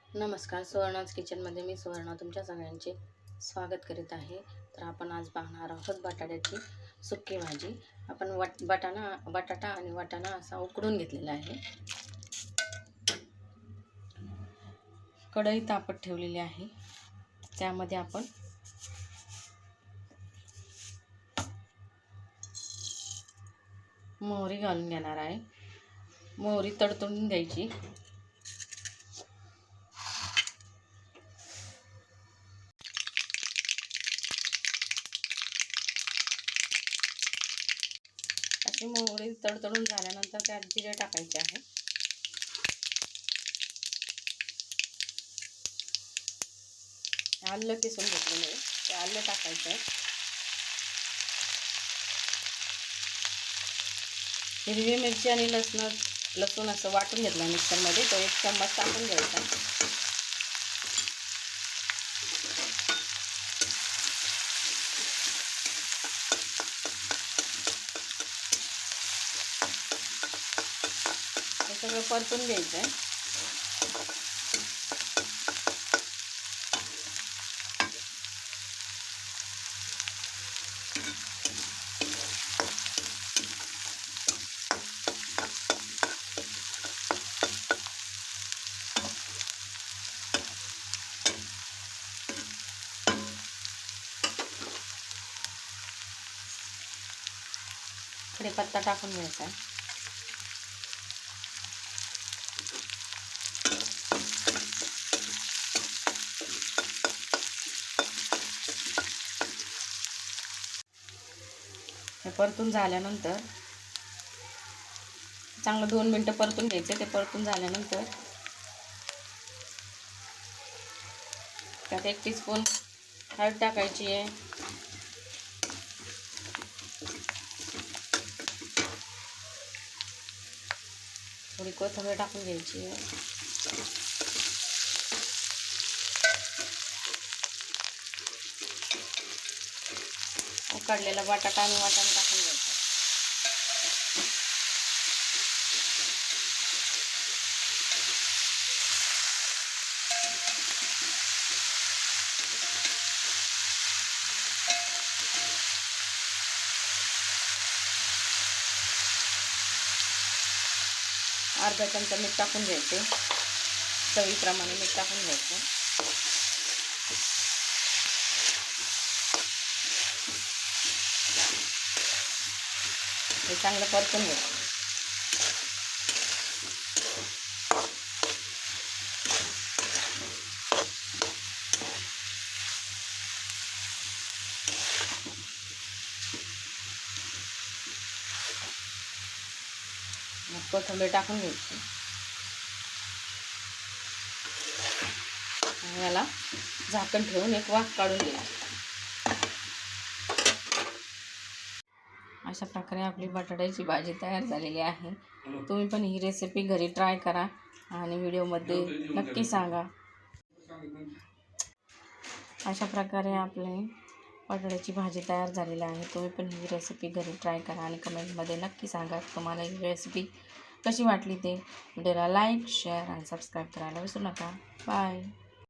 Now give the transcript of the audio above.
नमस्कार. सुवर्णाज किचनमध्ये मी सुवर्णा तुमच्या सगळ्यांचे स्वागत करीत आहे. तर आपण आज पाहणार आहोत बटाट्याची सुकी भाजी. आपण बटाटा आणि वाटाणा असा उकडून घेतलेला आहे. कढई तापत ठेवलेली आहे. त्यामध्ये आपण मोहरी घालून घेणार आहे. मोहरी तडतडून द्यायची. अशी मोहरी तडतडून झाल्यानंतर त्यात जिरे टाकायचे आहे. आलं किसून घेतलेलं आहे ते आलं टाकायचं आहे. हिरवी मिरची आणि लसूण असं वाटून घेतलं मिक्सरमध्ये. तो 1 चम्मच टाकून घ्यायचा. हे सगळं परतून घ्यायचं आहे. कढीपत्ता टाकून घ्यायचा आहे. हे परतून झाल्यानंतर चांगलं 2 मिनिटं परतून घ्यायचं. ते परतून झाल्यानंतर त्यात 1 टीस्पून हळद टाकायची आहे. थोडी कोथिंबीर टाकून घ्यायची आहे. उकडलेला बटाटा आणि वाटाणा टाकून घ्यायचा. अर्धा चमचा मीठ टाकून घ्यायचे. चवीप्रमाणे मीठ टाकून घ्यायचं. हे चांगलं परतून घ्यायचं. मग कोथिंबीर टाकून घ्यायची. याला झाकण ठेवून एक वाफ काढून घ्यायची. अशा प्रकारे आपली बटाट्याची भाजी तयार झालेली आहे. तुम्ही पण ही रेसिपी घरी ट्राय करा आणि व्हिडिओमध्ये नक्की सांगा. अशा प्रकारे आपली बटाट्याची भाजी तयार झालेली आहे. तुम्ही पण ही रेसिपी घरी ट्राय करा आणि कमेंटमध्ये नक्की सांगा तुम्हाला ही रेसिपी कशी वाटली ते. व्हिडिओला लाईक, शेअर आणि सबस्क्राईब करायला विसरू नका. बाय.